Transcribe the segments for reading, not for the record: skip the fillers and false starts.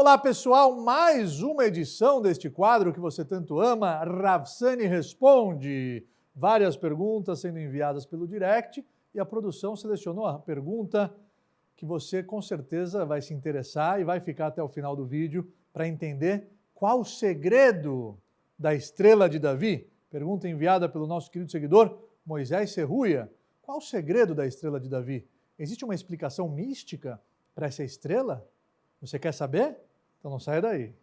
Olá pessoal, mais uma edição deste quadro que você tanto ama, Rav Sani Responde. Várias perguntas sendo enviadas pelo direct e a produção selecionou a pergunta que você com certeza vai se interessar e vai ficar até o final do vídeo para entender qual o segredo da estrela de Davi. Pergunta enviada pelo nosso querido seguidor Moisés Serruia. Qual o segredo da estrela de Davi? Existe uma explicação mística para essa estrela? Você quer saber? Então não saia daí.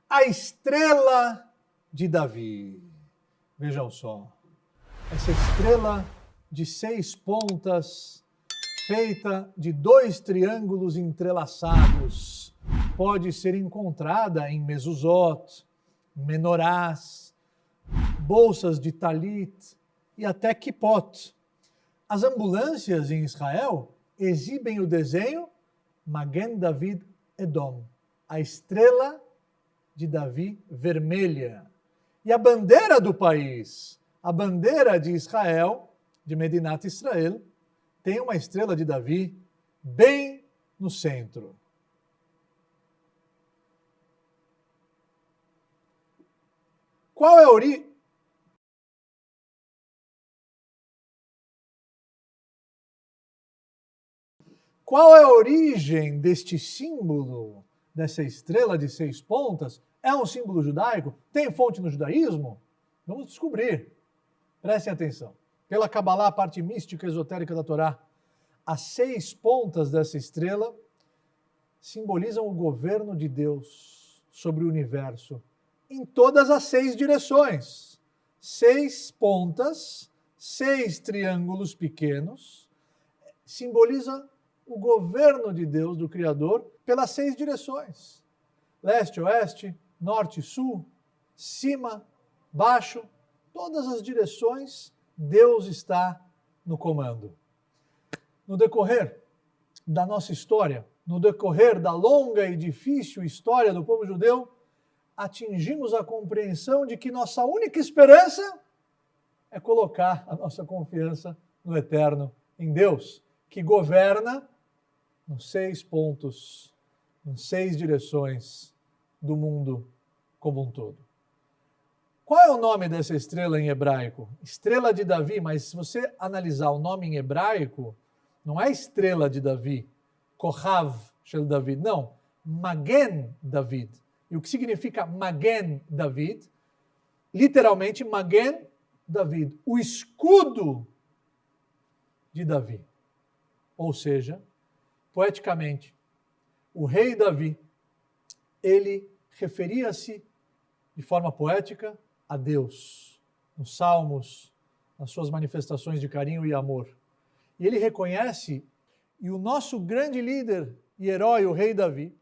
A estrela de Davi. Vejam só. Essa estrela de 6 pontas, feita de 2 triângulos entrelaçados, pode ser encontrada em mezuzot, menorás, bolsas de talit e até kippot. As ambulâncias em Israel exibem o desenho Magen David Edom, a estrela de Davi vermelha. E a bandeira do país, a bandeira de Israel, de Medinat Israel, tem uma estrela de Davi bem no centro. Qual é a origem deste símbolo, dessa estrela de 6 pontas? É um símbolo judaico? Tem fonte no judaísmo? Vamos descobrir. Prestem atenção. Pela Kabbalah, a parte mística esotérica da Torá, as 6 pontas dessa estrela simbolizam o governo de Deus sobre o universo em todas as 6 direções. 6 pontas, 6 triângulos pequenos, simboliza o governo de Deus, do Criador, pelas 6 direções. Leste, oeste, norte, sul, cima, baixo, todas as direções, Deus está no comando. No decorrer da nossa história, no decorrer da longa e difícil história do povo judeu, atingimos a compreensão de que nossa única esperança é colocar a nossa confiança no Eterno, em Deus, que governa nos 6 pontos, nas 6 direções do mundo como um todo. Qual é o nome dessa estrela em hebraico? Estrela de Davi, mas se você analisar o nome em hebraico, não é estrela de Davi, Kohav Shel David, não, Magen David. E o que significa Magen David? Literalmente, Magen David, o escudo de Davi. Ou seja, poeticamente, o rei Davi, ele referia-se de forma poética a Deus, nos salmos, nas suas manifestações de carinho e amor. E ele reconhece, e o nosso grande líder e herói, o rei Davi,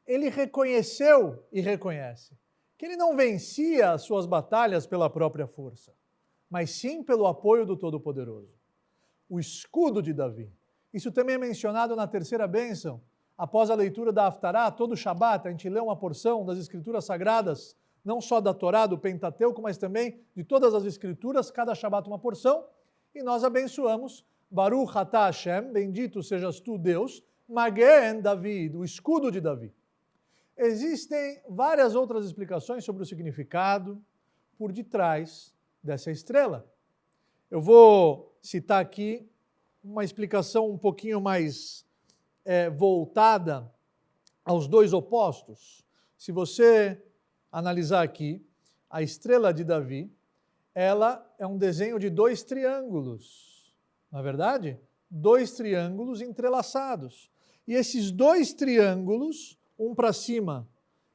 ele reconheceu e reconhece que ele não vencia as suas batalhas pela própria força, mas sim pelo apoio do Todo-Poderoso. O escudo de Davi. Isso também é mencionado na terceira bênção. Após a leitura da Haftará, todo Shabat, a gente lê uma porção das Escrituras Sagradas, não só da Torá, do Pentateuco, mas também de todas as Escrituras, cada Shabat uma porção, e nós abençoamos, Baruch Atah Hashem, bendito sejas tu, Deus, Magen David, o escudo de Davi. Existem várias outras explicações sobre o significado por detrás dessa estrela. Eu vou citar aqui uma explicação um pouquinho mais voltada aos 2 opostos. Se você analisar aqui, a estrela de Davi, ela é um desenho de 2 triângulos, não é verdade? 2 triângulos entrelaçados. E esses 2 triângulos, um para cima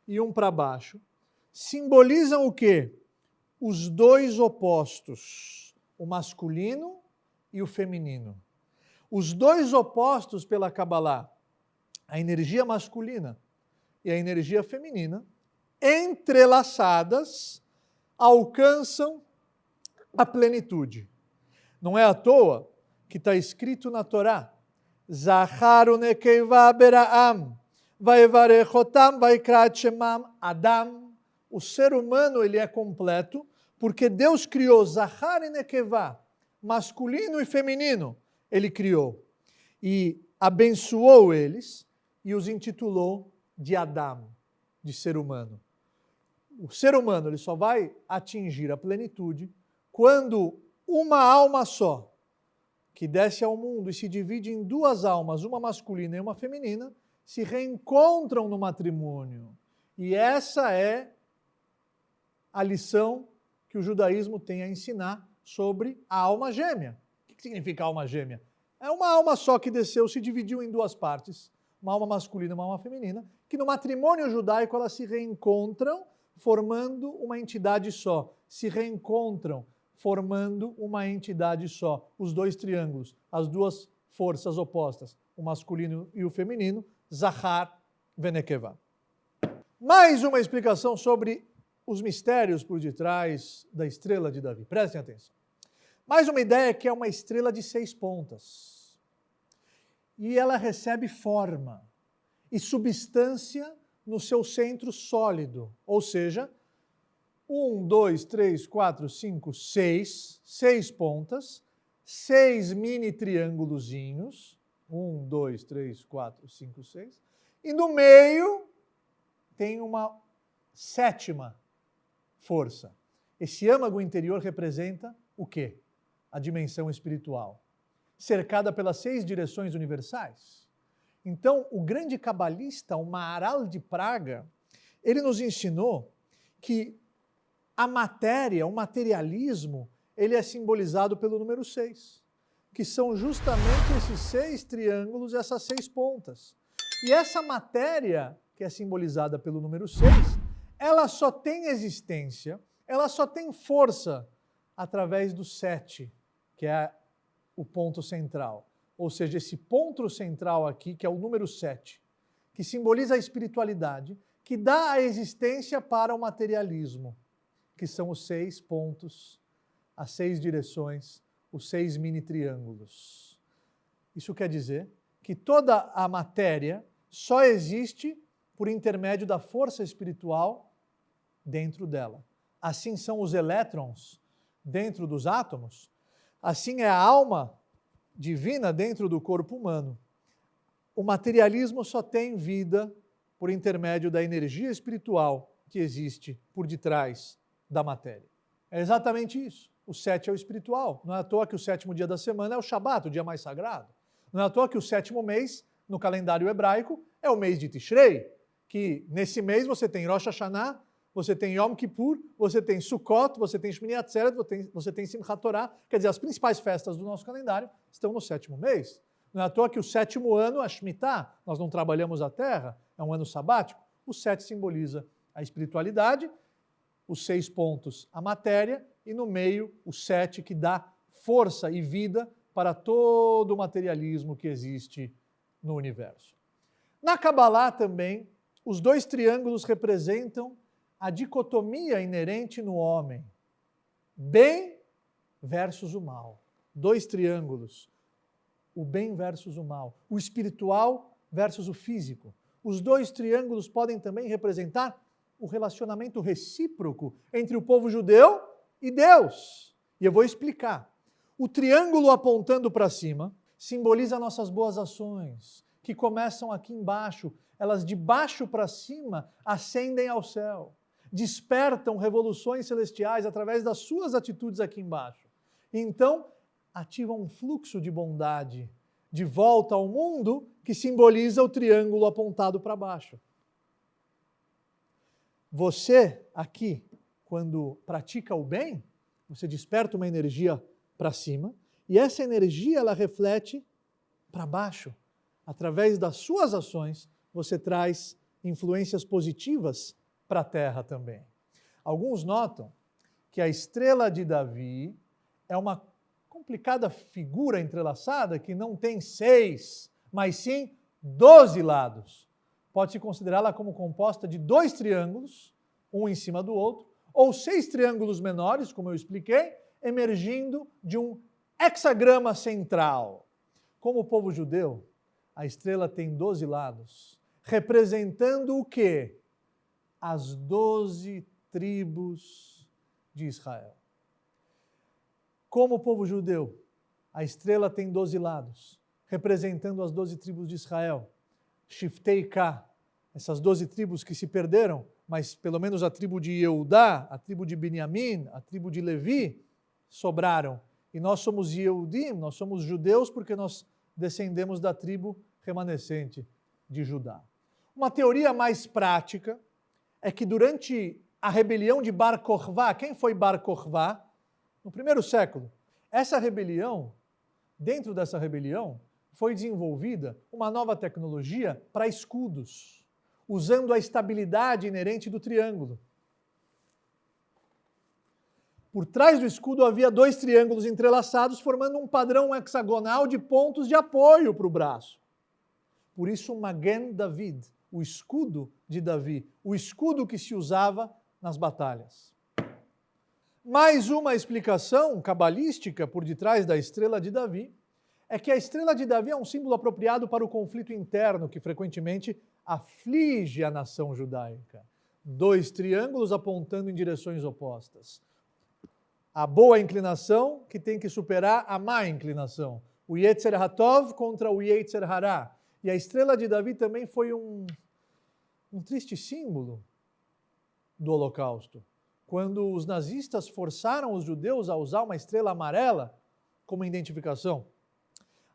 e um para baixo, simbolizam o quê? Os 2 opostos, o masculino e o feminino. Os 2 opostos pela Kabbalah, a energia masculina e a energia feminina, entrelaçadas, alcançam a plenitude. Não é à toa que está escrito na Torá, Zachar u'nekeva bera'am, Vayevarechotam vaikrat shemam Adam. O ser humano ele é completo porque Deus criou Zahar e Nekevá, masculino e feminino, ele criou. E abençoou eles e os intitulou de Adam, de ser humano. O ser humano ele só vai atingir a plenitude quando uma alma só, que desce ao mundo e se divide em duas almas, uma masculina e uma feminina, se reencontram no matrimônio. E essa é a lição que o judaísmo tem a ensinar sobre a alma gêmea. O que significa alma gêmea? É uma alma só que desceu, se dividiu em duas partes, uma alma masculina e uma alma feminina, que no matrimônio judaico elas se reencontram formando uma entidade só. Se reencontram formando uma entidade só. Os dois triângulos, as duas forças opostas, o masculino e o feminino, Zahar Venekevá. Mais uma explicação sobre os mistérios por detrás da estrela de Davi. Prestem atenção. Mais uma ideia que é uma estrela de 6 pontas. E ela recebe forma e substância no seu centro sólido. Ou seja, 1, 2, 3, 4, 5, 6. 6 pontas, 6 mini triângulozinhos. 1, 2, 3, 4, 5, 6. E no meio tem uma 7ª força. Esse âmago interior representa o quê? A dimensão espiritual, cercada pelas 6 direções universais. Então, o grande cabalista, o Maharal de Praga, ele nos ensinou que a matéria, o materialismo, ele é simbolizado pelo número 6, que são justamente esses 6 triângulos, essas 6 pontas. E essa matéria, que é simbolizada pelo número 6, ela só tem existência, ela só tem força através do 7, que é o ponto central. Ou seja, esse ponto central aqui, que é o número 7, que simboliza a espiritualidade, que dá a existência para o materialismo, que são os 6 pontos, as 6 direções, os 6 mini triângulos. Isso quer dizer que toda a matéria só existe por intermédio da força espiritual dentro dela. Assim são os elétrons dentro dos átomos, assim é a alma divina dentro do corpo humano. O materialismo só tem vida por intermédio da energia espiritual que existe por detrás da matéria. É exatamente isso. O 7 é o espiritual. Não é à toa que o 7º dia da semana é o Shabat, o dia mais sagrado. Não é à toa que o 7º mês, no calendário hebraico, é o mês de Tishrei, que nesse mês você tem Rosh Hashanah, você tem Yom Kippur, você tem Sukkot, você tem Shmini Atzeret, você tem Simchat Torah, quer dizer, as principais festas do nosso calendário estão no 7º mês. Não é à toa que o 7º ano é Shemitah, nós não trabalhamos a terra, é um ano sabático. O 7 simboliza a espiritualidade, os 6 pontos a matéria e no meio o 7 que dá força e vida para todo o materialismo que existe no universo. Na Kabbalah também, os 2 triângulos representam a dicotomia inerente no homem. Bem versus o mal. 2 triângulos. O bem versus o mal. O espiritual versus o físico. Os 2 triângulos podem também representar o relacionamento recíproco entre o povo judeu e Deus. E eu vou explicar. O triângulo apontando para cima simboliza nossas boas ações, que começam aqui embaixo. Elas de baixo para cima ascendem ao céu. Despertam revoluções celestiais através das suas atitudes aqui embaixo. E então, ativam um fluxo de bondade de volta ao mundo que simboliza o triângulo apontado para baixo. Você, aqui, quando pratica o bem, você desperta uma energia para cima e essa energia, ela reflete para baixo. Através das suas ações, você traz influências positivas para a Terra também. Alguns notam que a estrela de Davi é uma complicada figura entrelaçada que não tem 6, mas sim 12 lados. Pode-se considerá-la como composta de 2 triângulos, um em cima do outro, ou 6 triângulos menores, como eu expliquei, emergindo de um hexagrama central. Como o povo judeu, a estrela tem 12 lados, representando o quê? As 12 tribos de Israel. Como o povo judeu, a estrela tem 12 lados, representando as 12 tribos de Israel. Shiftei K, essas 12 tribos que se perderam, mas pelo menos a tribo de Yehudá, a tribo de Binyamin, a tribo de Levi, sobraram. E nós somos Yehudim, nós somos judeus porque nós descendemos da tribo remanescente de Judá. Uma teoria mais prática é que durante a rebelião de Bar Kokhba, quem foi Bar Kokhba? No primeiro século. Essa rebelião, dentro dessa rebelião, foi desenvolvida uma nova tecnologia para escudos, usando a estabilidade inerente do triângulo. Por trás do escudo havia 2 triângulos entrelaçados, formando um padrão hexagonal de pontos de apoio para o braço. Por isso, o Magen David, o escudo de Davi, o escudo que se usava nas batalhas. Mais uma explicação cabalística por detrás da estrela de Davi é que a estrela de Davi é um símbolo apropriado para o conflito interno que frequentemente aflige a nação judaica. 2 triângulos apontando em direções opostas. A boa inclinação que tem que superar a má inclinação. O Yetzer Hatov contra o Yetzer Hará. E a estrela de Davi também foi um triste símbolo do Holocausto. Quando os nazistas forçaram os judeus a usar uma estrela amarela como identificação.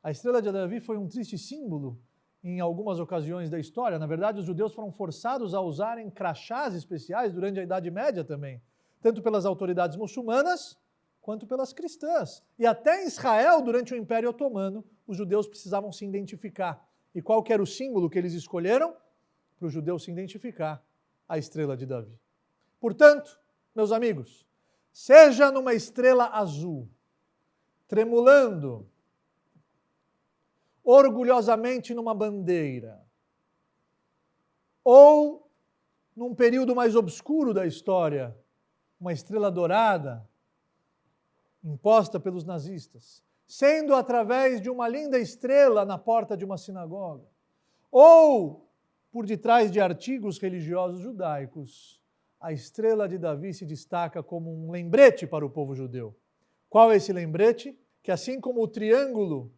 A estrela de Davi foi um triste símbolo em algumas ocasiões da história. Na verdade, os judeus foram forçados a usarem crachás especiais durante a Idade Média também, tanto pelas autoridades muçulmanas quanto pelas cristãs. E até em Israel, durante o Império Otomano, os judeus precisavam se identificar. E qual que era o símbolo que eles escolheram? Para o judeu se identificar, a estrela de Davi. Portanto, meus amigos, seja numa estrela azul, tremulando, orgulhosamente numa bandeira, ou num período mais obscuro da história, uma estrela dourada, imposta pelos nazistas, sendo através de uma linda estrela na porta de uma sinagoga, ou por detrás de artigos religiosos judaicos, a estrela de Davi se destaca como um lembrete para o povo judeu. Qual é esse lembrete? Que assim como o triângulo,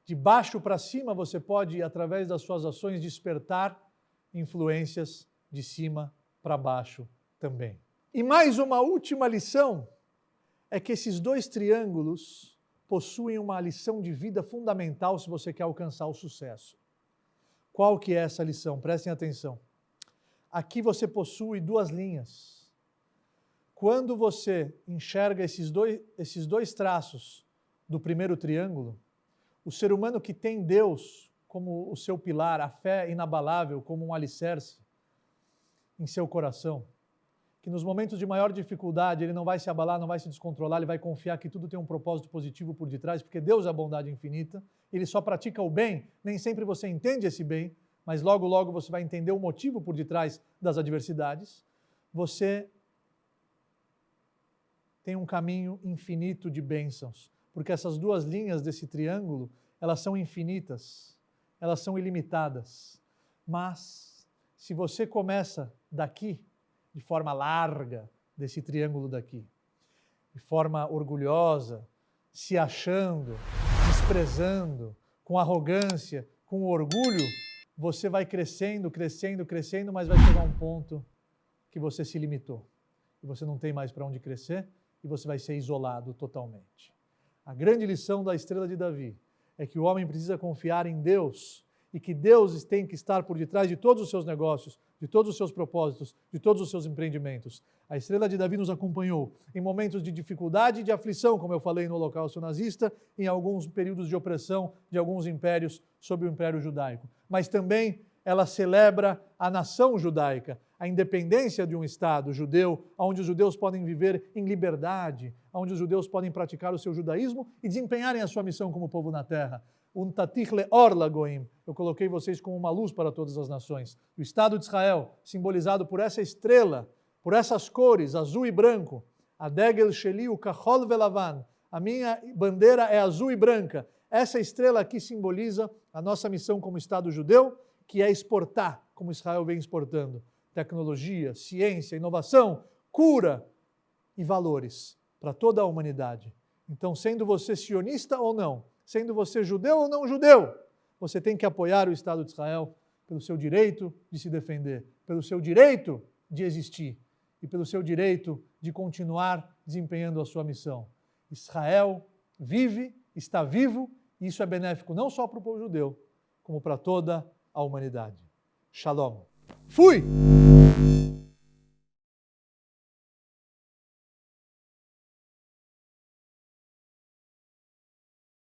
de baixo para cima, você pode, através das suas ações, despertar influências de cima para baixo também. E mais uma última lição é que esses 2 triângulos possuem uma lição de vida fundamental se você quer alcançar o sucesso. Qual que é essa lição? Prestem atenção. Aqui você possui 2 linhas. Quando você enxerga esses dois traços do primeiro triângulo, o ser humano que tem Deus como o seu pilar, a fé inabalável como um alicerce em seu coração, que nos momentos de maior dificuldade ele não vai se abalar, não vai se descontrolar, ele vai confiar que tudo tem um propósito positivo por detrás, porque Deus é a bondade infinita, ele só pratica o bem, nem sempre você entende esse bem, mas logo, logo você vai entender o motivo por detrás das adversidades. Você tem um caminho infinito de bênçãos, porque essas 2 linhas desse triângulo, elas são infinitas, elas são ilimitadas. Mas, se você começa daqui, de forma larga, desse triângulo daqui, de forma orgulhosa, se achando, desprezando, com arrogância, com orgulho, você vai crescendo, crescendo, crescendo, mas vai chegar um ponto que você se limitou. E você não tem mais para onde crescer e você vai ser isolado totalmente. A grande lição da estrela de Davi é que o homem precisa confiar em Deus e que Deus tem que estar por detrás de todos os seus negócios, de todos os seus propósitos, de todos os seus empreendimentos. A estrela de Davi nos acompanhou em momentos de dificuldade e de aflição, como eu falei no Holocausto nazista, em alguns períodos de opressão de alguns impérios sob o Império Judaico. Mas também ela celebra a nação judaica, a independência de um Estado judeu, onde os judeus podem viver em liberdade, onde os judeus podem praticar o seu judaísmo e desempenharem a sua missão como povo na terra. Tatich leor lagoim. Eu coloquei vocês como uma luz para todas as nações. O Estado de Israel, simbolizado por essa estrela, por essas cores, azul e branco. A degel sheli u kachol velavan. A minha bandeira é azul e branca. Essa estrela aqui simboliza a nossa missão como Estado judeu, que é exportar, como Israel vem exportando, tecnologia, ciência, inovação, cura e valores para toda a humanidade. Então, sendo você sionista ou não, sendo você judeu ou não judeu, você tem que apoiar o Estado de Israel pelo seu direito de se defender, pelo seu direito de existir e pelo seu direito de continuar desempenhando a sua missão. Israel vive, está vivo, e isso é benéfico não só para o povo judeu, como para toda a humanidade. Shalom. Fui!